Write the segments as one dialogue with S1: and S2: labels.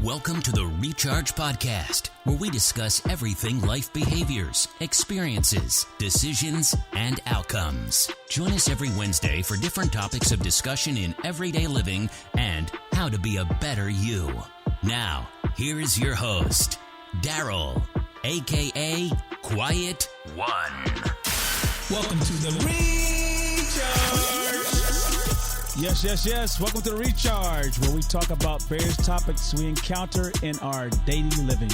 S1: Welcome to the Recharge Podcast, where we discuss everything life behaviors, experiences, decisions, and outcomes. Join us every Wednesday for different topics of discussion in everyday living and how to be a better you. Now, here is your host, Daryl, a.k.a. Quiet One.
S2: Welcome to the Recharge. Yes. Welcome to the Recharge, where we talk about various topics we encounter in our daily living.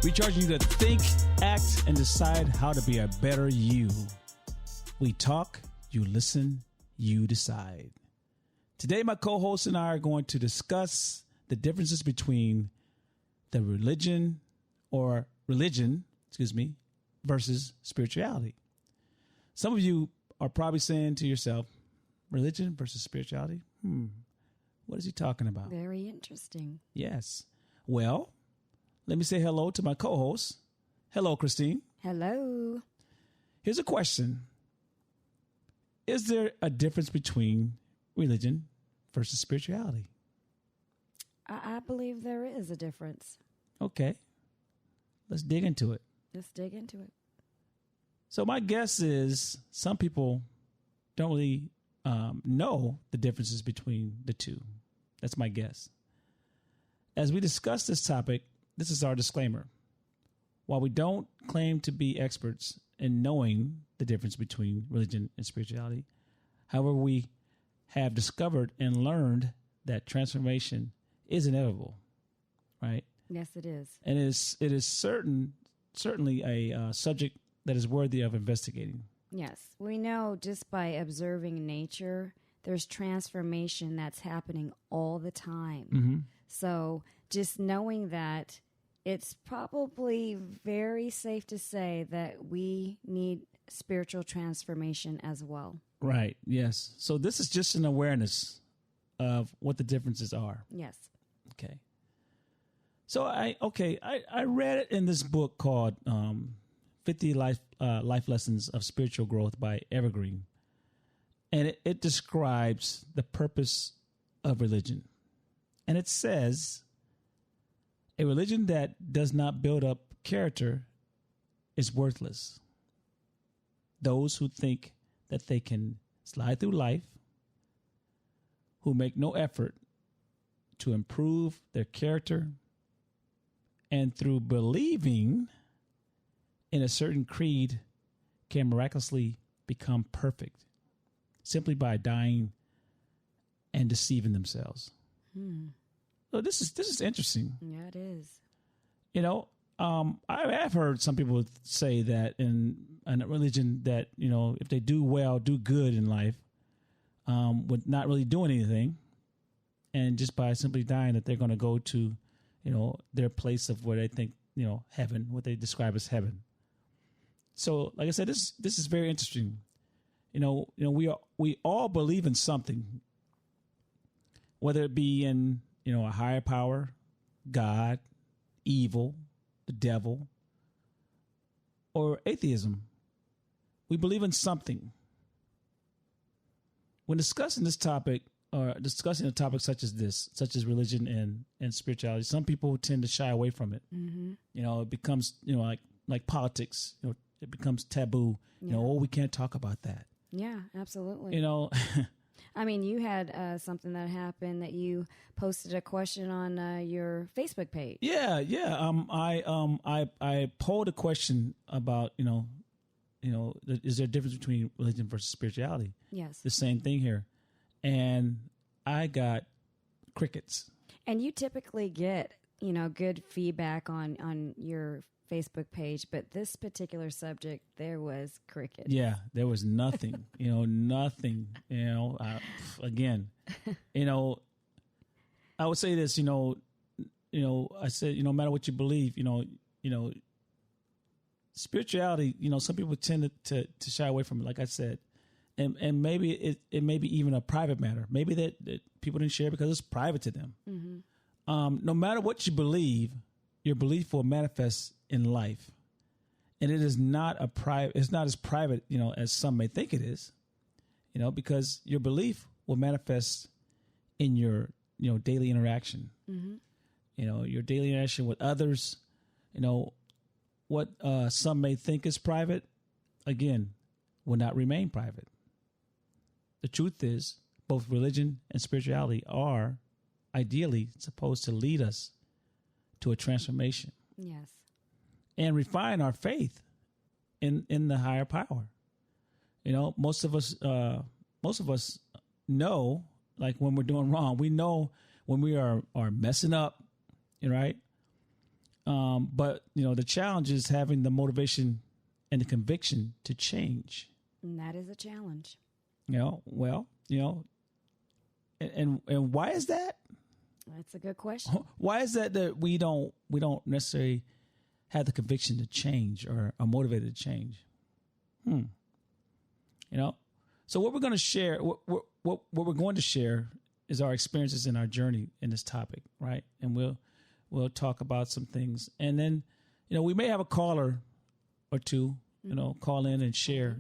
S2: Recharging you to think, act, and decide how to be a better you. We talk, you listen, you decide. Today, my co-host and I are going to discuss the differences between the religion versus spirituality. Some of you are probably saying to yourself, religion versus spirituality? What is he talking about?
S3: Very interesting.
S2: Yes. Well, let me say hello to my co-host. Hello, Christine.
S3: Hello.
S2: Here's a question. Is there a difference between religion versus spirituality?
S3: I believe there is a difference.
S2: Okay. Let's dig into it.
S3: Let's dig into it.
S2: So my guess is some people don't really know the differences between the two. That's my guess. As we discuss this topic, this is our disclaimer. While we don't claim to be experts in knowing the difference between religion and spirituality, however, we have discovered and learned that transformation is inevitable, right?
S3: Yes, it is.
S2: And it is certainly a subject that is worthy of investigating.
S3: Yes, we know just by observing nature, there's transformation that's happening all the time.
S2: Mm-hmm.
S3: So just knowing that, it's probably very safe to say that we need spiritual transformation as well. Right,
S2: yes. So this is just an awareness of what the differences are.
S3: Yes.
S2: Okay. So I read it in this book called 50 Life Lessons of Spiritual Growth by Evergreen. And it describes the purpose of religion. And it says, a religion that does not build up character is worthless. Those who think that they can slide through life, who make no effort to improve their character, and through believing in a certain creed can miraculously become perfect simply by dying and deceiving themselves. So this is interesting.
S3: Yeah, it is.
S2: You know, I've heard some people say that in a religion that, you know, if they do well, do good in life, with not really doing anything, and just by simply dying, that they're going to go to, you know, their place of where they think, you know, heaven, what they describe as heaven. So, like I said, this is very interesting. You know, we all believe in something, whether it be in, you know, a higher power, God, evil, the devil, or atheism. We believe in something. When discussing this topic, or discussing a topic such as this, such as religion and spirituality, some people tend to shy away from it.
S3: Mm-hmm.
S2: You know, it becomes, you know, like politics. You know, it becomes taboo.
S3: Yeah.
S2: You know, we can't talk about that.
S3: Yeah, absolutely.
S2: You know,
S3: I mean, you had something that happened that you posted a question on your Facebook page.
S2: Yeah. I polled a question about, you know, is there a difference between religion versus spirituality?
S3: Yes.
S2: The same thing here. And I got crickets.
S3: And you typically get, you know, good feedback on your Facebook page, but this particular subject, there was crickets.
S2: Yeah, there was nothing, nothing, again, I would say this, I said, no matter what you believe, spirituality, some people tend to shy away from it, like I said. And maybe it may be even a private matter. Maybe that people didn't share because it's private to them. Mm-hmm. No matter what you believe, your belief will manifest in life. And it is not it's not as private, as some may think it is, because your belief will manifest in your, daily interaction. Mm-hmm. your daily interaction with others, what some may think is private, again, will not remain private. The truth is, both religion and spirituality are ideally supposed to lead us to a transformation.
S3: Yes.
S2: And refine our faith in the higher power. Most of us know, like when we're doing wrong, we know when we are messing up, right? But the challenge is having the motivation and the conviction to change.
S3: And that is a challenge.
S2: And why is that?
S3: That's a good question.
S2: Why is that we don't necessarily have the conviction to change or are motivated to change? So what we're going to share, what we're going to share is our experiences in our journey in this topic, right? And we'll talk about some things, and then we may have a caller or two, call in and share,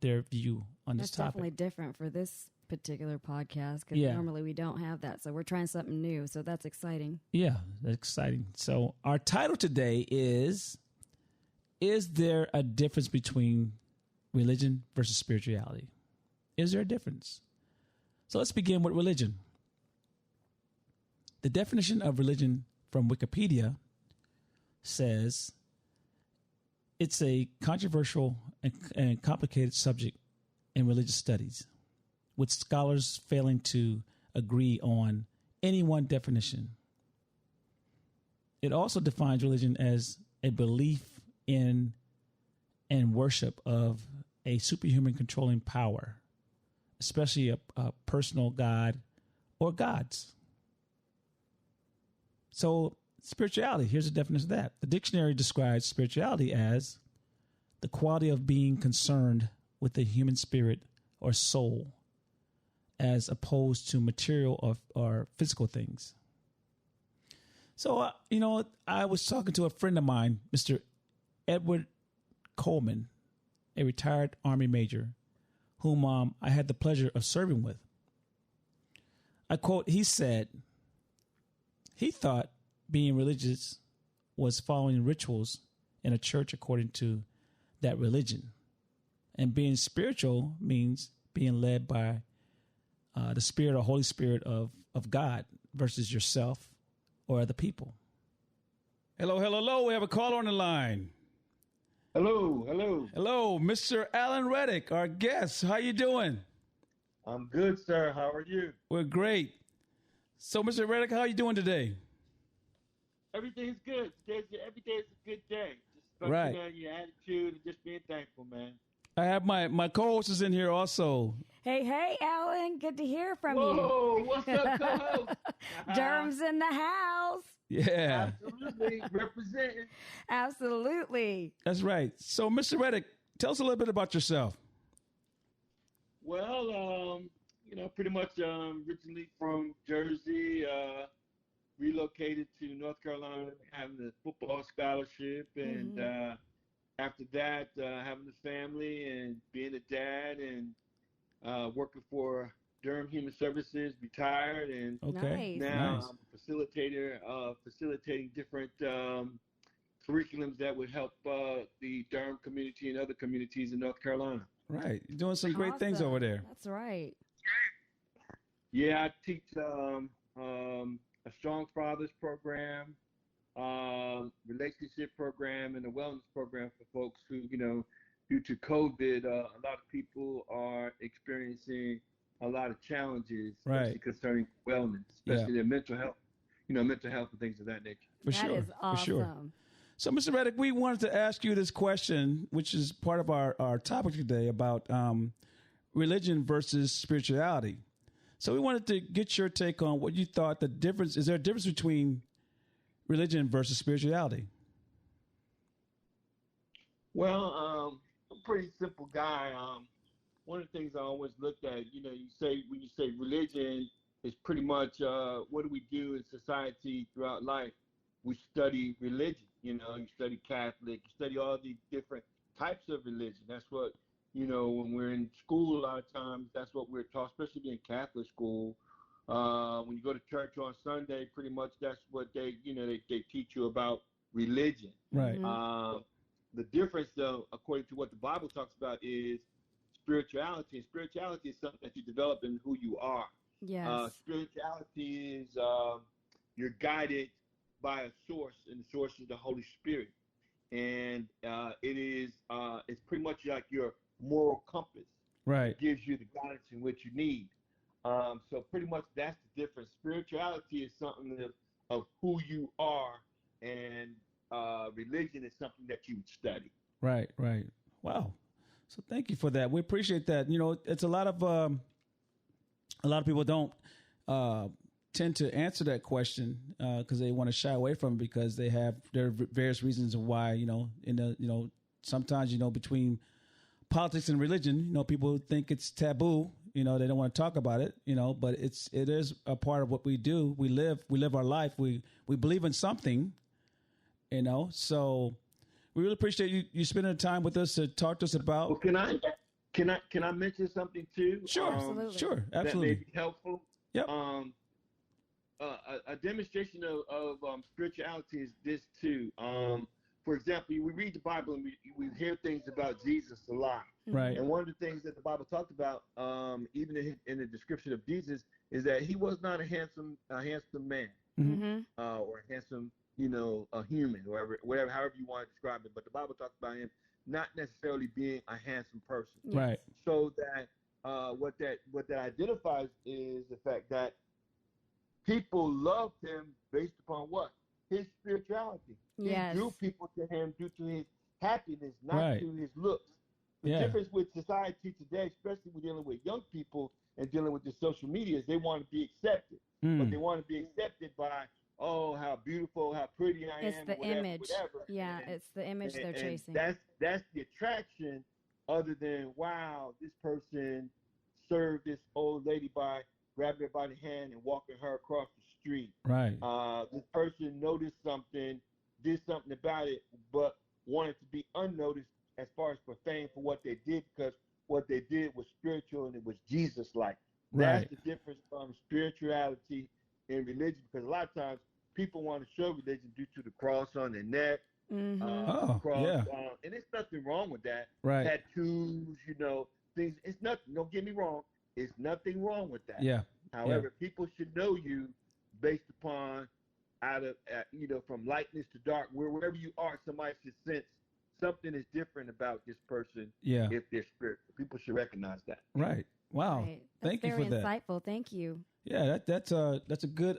S2: their view on this topic.
S3: That's definitely different for this particular podcast because normally we don't have that, so we're trying something new. So that's exciting. Yeah,
S2: that's exciting. So our title today is there a difference between religion versus spirituality? Is there a difference? So let's begin with religion. The definition of religion from Wikipedia says it's a controversial and complicated subject in religious studies, with scholars failing to agree on any one definition. It also defines religion as a belief in and worship of a superhuman controlling power, especially a personal God or gods. So spirituality, here's the definition of that. The dictionary describes spirituality as the quality of being concerned with the human spirit or soul, as opposed to material or physical things. So, I was talking to a friend of mine, Mr. Edward Coleman, a retired Army major, whom I had the pleasure of serving with. I quote, he said, he thought being religious was following rituals in a church according to that religion. And being spiritual means being led by the Spirit or Holy Spirit of God versus yourself or other people. Hello. We have a caller on the line. Hello, Mr. Alan Reddick, our guest. How you doing?
S4: I'm good, sir. How are you?
S2: We're great. So, Mr. Reddick, how are you doing today?
S4: Everything's good. Every day is a good day. Just
S2: right.
S4: On your attitude and just being thankful, man.
S2: I have my co-host is in here also.
S3: Hey, Alan. Good to hear from you.
S4: Whoa, what's up, co-host?
S3: Durham's in the house.
S2: Yeah.
S4: Absolutely. Representing.
S3: Absolutely.
S2: That's right. So, Mr. Reddick, tell us a little bit about yourself.
S4: Well, pretty much originally from Jersey, relocated to North Carolina, having a football scholarship, and after that, having a family and being a dad and working for Durham Human Services, retired, and now I'm a facilitator, facilitating different curriculums that would help the Durham community and other communities in North Carolina.
S2: Right. You're doing some great things over there.
S3: That's right.
S4: Yeah, I teach a Strong Fathers program, relationship program, and a wellness program for folks who, due to COVID, a lot of people are experiencing a lot of challenges, especially concerning wellness, especially their mental health, mental health and things of that nature.
S3: That is awesome.
S2: For sure. So, Mr. Reddick, we wanted to ask you this question, which is part of our topic today about religion versus spirituality. So we wanted to get your take on what you thought the difference, is there a difference between religion versus spirituality?
S4: Well, I'm a pretty simple guy. One of the things I always looked at, when you say religion is pretty much what do we do in society throughout life? We study religion, you study Catholic, you study all the different types of religion. That's what, when we're in school, a lot of times, that's what we're taught, especially in Catholic school. When you go to church on Sunday, pretty much that's what they teach you about religion.
S2: Right.
S4: The difference, though, according to what the Bible talks about, is spirituality. And spirituality is something that you develop in who you are.
S3: Yes.
S4: Spirituality is you're guided by a source, and the source is the Holy Spirit. And it's pretty much like your moral compass.
S2: Right.
S4: It gives you the guidance in which you need. So pretty much that's the difference. Spirituality is something of who you are, and religion is something that you study.
S2: Right, right. Wow. So thank you for that. We appreciate that. You know, it's a lot of people don't tend to answer that question because they want to shy away from it because there are various reasons why, sometimes, between politics and religion, people think it's taboo. They don't want to talk about it, but it is a part of what we do. We live our life. We believe in something, so we really appreciate you spending the time with us to talk to us about.
S4: Well, can I mention something too?
S2: Sure.
S3: Absolutely.
S2: Sure. Absolutely.
S4: That may be helpful.
S2: Yep.
S4: A demonstration of spirituality is this too. For example, we read the Bible and we hear things about Jesus a lot.
S2: Right.
S4: And one of the things that the Bible talked about, even in the description of Jesus, is that he was not a handsome man, or a handsome, a human, whatever, however you want to describe it. But the Bible talks about him not necessarily being a handsome person.
S3: Yes.
S2: Right.
S4: So that what that identifies is the fact that people loved him based upon what? His spirituality.
S3: Yes.
S4: He drew people to him due to his happiness, not
S2: Right.
S4: to his looks. The difference with society today, especially when dealing with young people and dealing with the social media, is they want to be accepted. But they want to be accepted by, oh, how beautiful, how pretty I am.
S3: It's the
S4: whatever,
S3: image.
S4: whatever.
S3: Yeah, it's the image they're chasing.
S4: That's the attraction, other than, wow, this person served this old lady by grabbing her by the hand and walking her across the street.
S2: Right.
S4: This person noticed something, did something about it, but wanted to be unnoticed as far as for fame for what they did, because what they did was spiritual and it was Jesus-like.
S2: Right.
S4: That's the difference from spirituality and religion, because a lot of times people want to show religion due to the cross on their neck. Cross, and there's nothing wrong with that.
S2: Right.
S4: Tattoos, things. It's nothing. Don't get me wrong. It's nothing wrong with that.
S2: Yeah.
S4: However, people should know you based upon from lightness to dark, wherever you are, somebody should sense something is different about this person.
S2: Yeah.
S4: If they're spiritual, people should recognize that.
S2: Right. Wow.
S3: Right.
S2: Thank you for that.
S3: Very insightful. Thank you.
S2: Yeah, that's a good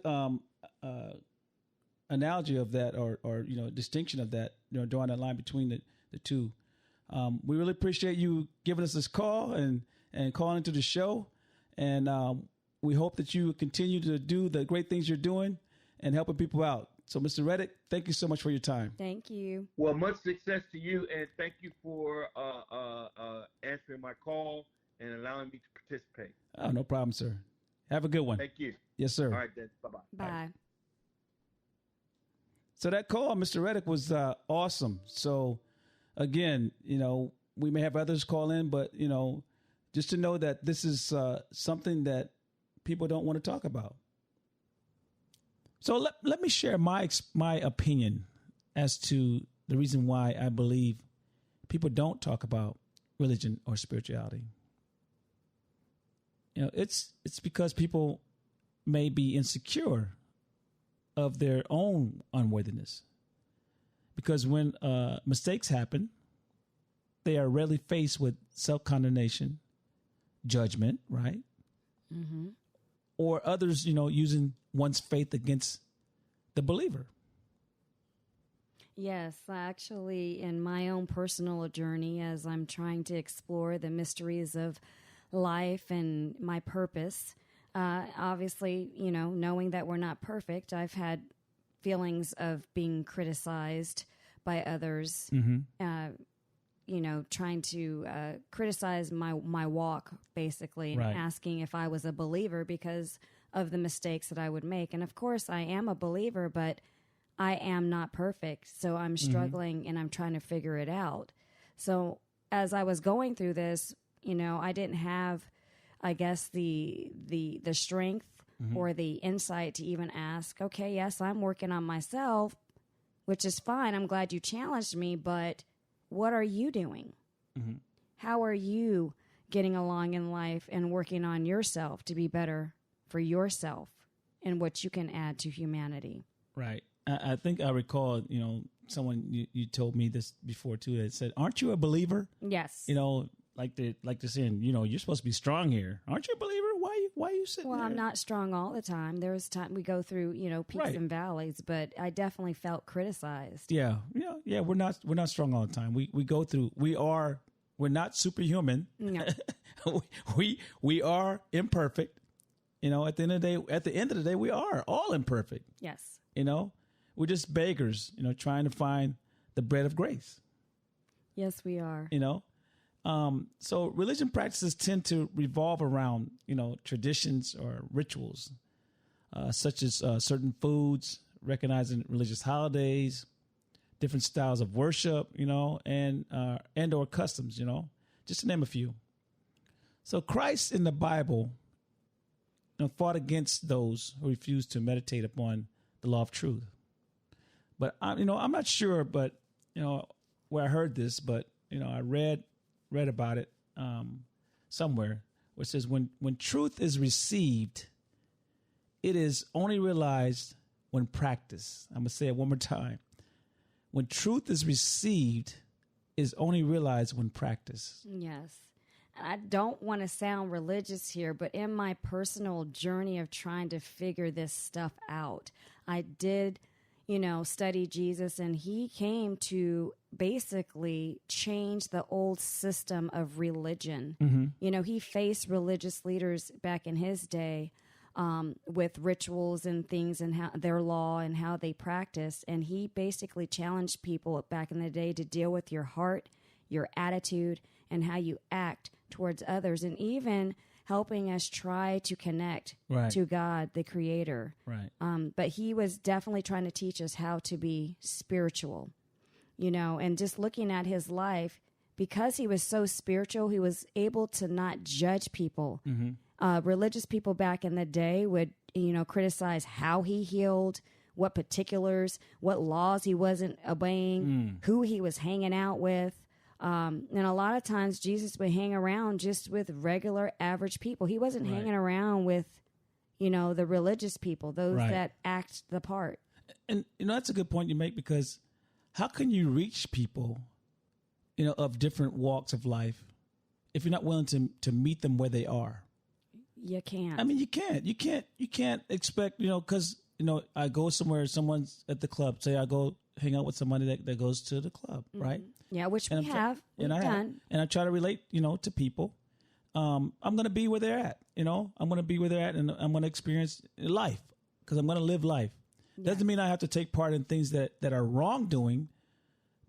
S2: analogy of that, or distinction of that, drawing that line between the two. We really appreciate you giving us this call and calling into the show, and we hope that you continue to do the great things you're doing and helping people out. So, Mr. Reddick, thank you so much for your time.
S3: Thank you.
S4: Well, much success to you, and thank you for answering my call and allowing me to participate.
S2: Oh, no problem, sir. Have a good one.
S4: Thank you.
S2: Yes, sir.
S4: All right, then. Bye-bye.
S3: Bye.
S2: So that call, Mr. Reddick, was awesome. So, again, we may have others call in, but, just to know that this is something that people don't want to talk about. So let me share my opinion as to the reason why I believe people don't talk about religion or spirituality. It's because people may be insecure of their own unworthiness. Because when mistakes happen, they are rarely faced with self-condemnation, judgment, right?
S3: Mm-hmm.
S2: Or others, using one's faith against the believer.
S3: Yes, actually, in my own personal journey, as I'm trying to explore the mysteries of life and my purpose, obviously, knowing that we're not perfect, I've had feelings of being criticized by others, trying to criticize my walk, basically, and asking if I was a believer because of the mistakes that I would make. And of course, I am a believer, but I am not perfect. So I'm struggling and I'm trying to figure it out. So as I was going through this, I didn't have, I guess, the strength or the insight to even ask, okay, yes, I'm working on myself, which is fine. I'm glad you challenged me, but what are you doing?
S2: Mm-hmm.
S3: How are you getting along in life and working on yourself to be better for yourself and what you can add to humanity?
S2: Right. I think I recall, someone you told me this before too, that said, aren't you a believer?
S3: Yes.
S2: Like they're saying, you're supposed to be strong here. Aren't you a believer? Why are you sitting there?
S3: Well, I'm not strong all the time. There's time we go through, peaks and valleys, but I definitely felt criticized.
S2: Yeah. We're not strong all the time. We go through, we're not superhuman.
S3: No.
S2: we are imperfect. At the end of the day, we are all imperfect.
S3: Yes.
S2: We're just beggars, trying to find the bread of grace.
S3: Yes, we are.
S2: So religion practices tend to revolve around, traditions or rituals, such as certain foods, recognizing religious holidays, different styles of worship, and or customs, just to name a few. So Christ in the Bible fought against those who refused to meditate upon the law of truth. But I'm not sure, but where I heard this, but I read about it somewhere, where it says when truth is received, it is only realized when practiced. I'm gonna say it one more time. When truth is received, is only realized when practiced.
S3: Yes. I don't want to sound religious here, but in my personal journey of trying to figure this stuff out, I did, study Jesus, and he came to basically change the old system of religion. Mm-hmm. He faced religious leaders back in his day with rituals and things and how their law and how they practiced. And he basically challenged people back in the day to deal with your heart, your attitude, and how you act towards others, and even helping us try to connect to God, the Creator.
S2: Right.
S3: But he was definitely trying to teach us how to be spiritual, and just looking at his life, because he was so spiritual, he was able to not judge people. Mm-hmm. Religious people back in the day would, criticize how he healed, what particulars, what laws he wasn't obeying, who he was hanging out with. And a lot of times Jesus would hang around just with regular average people. He wasn't hanging around with, the religious people, those that act the part.
S2: And, that's a good point you make, because how can you reach people, of different walks of life if you're not willing to meet them where they are?
S3: You can't.
S2: I mean, you can't expect, because, I go somewhere, someone's at the club, say I go hang out with somebody that goes to the club, right?
S3: Yeah, which we've done.
S2: And I try to relate, to people. I'm going to be where they're at, I'm going to be where they're at, and I'm going to experience life, because I'm going to live life. Yes. Doesn't mean I have to take part in things that are wrongdoing,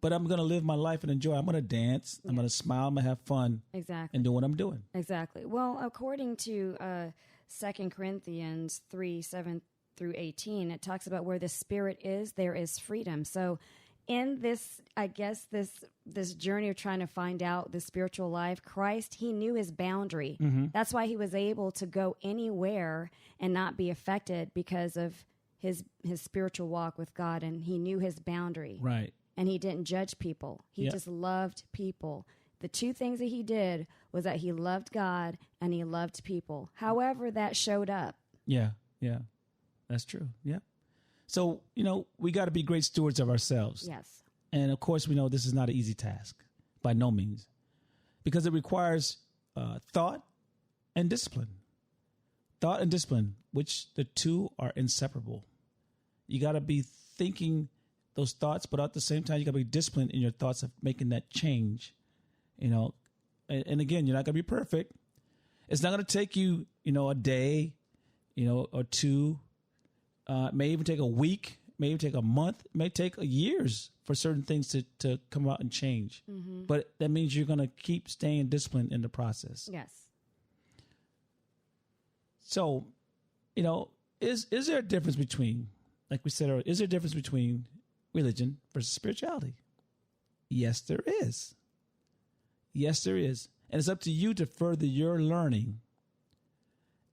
S2: but I'm going to live my life and enjoy. I'm going to dance. I'm going to smile. I'm going to have fun.
S3: Exactly.
S2: And do what I'm doing.
S3: Exactly. Well, according to 2 Corinthians 3:7 through 18, it talks about where the Spirit is, there is freedom. So in this, I guess, this journey of trying to find out the spiritual life, Christ, he knew his boundary. Mm-hmm. That's why he was able to go anywhere and not be affected, because of his spiritual walk with God, and he knew his boundary.
S2: Right.
S3: And he didn't judge people. He just loved people. The two things that he did was that he loved God and he loved people. However that showed up.
S2: Yeah. That's true. Yeah. So, we got to be great stewards of ourselves.
S3: Yes.
S2: And of course, we know this is not an easy task, by no means, because it requires thought and discipline. Thought and discipline, which the two are inseparable. You got to be thinking those thoughts, but at the same time, you got to be disciplined in your thoughts of making that change. And again, you're not going to be perfect. It's not going to take you, a day, or two. It may even take a week, may even take a month, it may take years for certain things to come out and change. Mm-hmm. But that means you're going to keep staying disciplined in the process.
S3: Yes.
S2: So, is there a difference between, like we said earlier, is there a difference between religion versus spirituality? Yes, there is. Yes, there is. And it's up to you to further your learning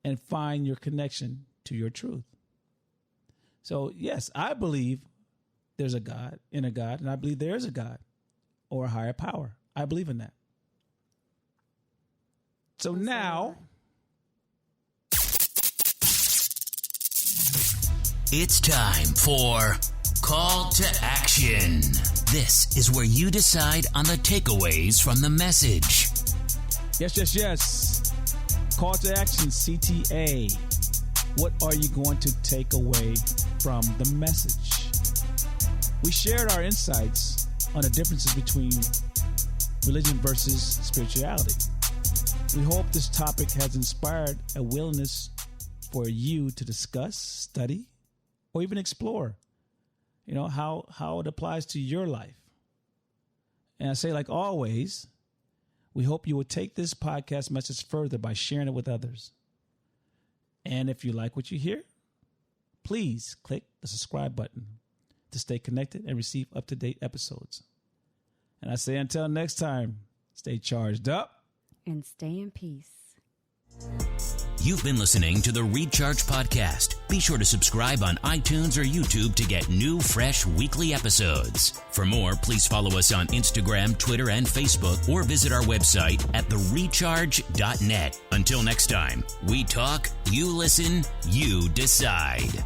S2: and find your connection to your truth. So, yes, I believe there's a God, and I believe there is a God or a higher power. I believe in that. So now,
S1: it's time for Call to Action. This is where you decide on the takeaways from the message.
S2: Yes. Call to Action, CTA. What are you going to take away from the message? We shared our insights on the differences between religion versus spirituality. We hope this topic has inspired a willingness for you to discuss, study, or even explore, how it applies to your life. And I say, like always, we hope you will take this podcast message further by sharing it with others. And if you like what you hear, please click the subscribe button to stay connected and receive up-to-date episodes. And I say until next time, stay charged up
S3: and stay in peace.
S1: You've been listening to the Recharge Podcast. Be sure to subscribe on iTunes or YouTube to get new, fresh weekly episodes. For more, please follow us on Instagram, Twitter, and Facebook, or visit our website at therecharge.net. Until next time, we talk, you listen, you decide.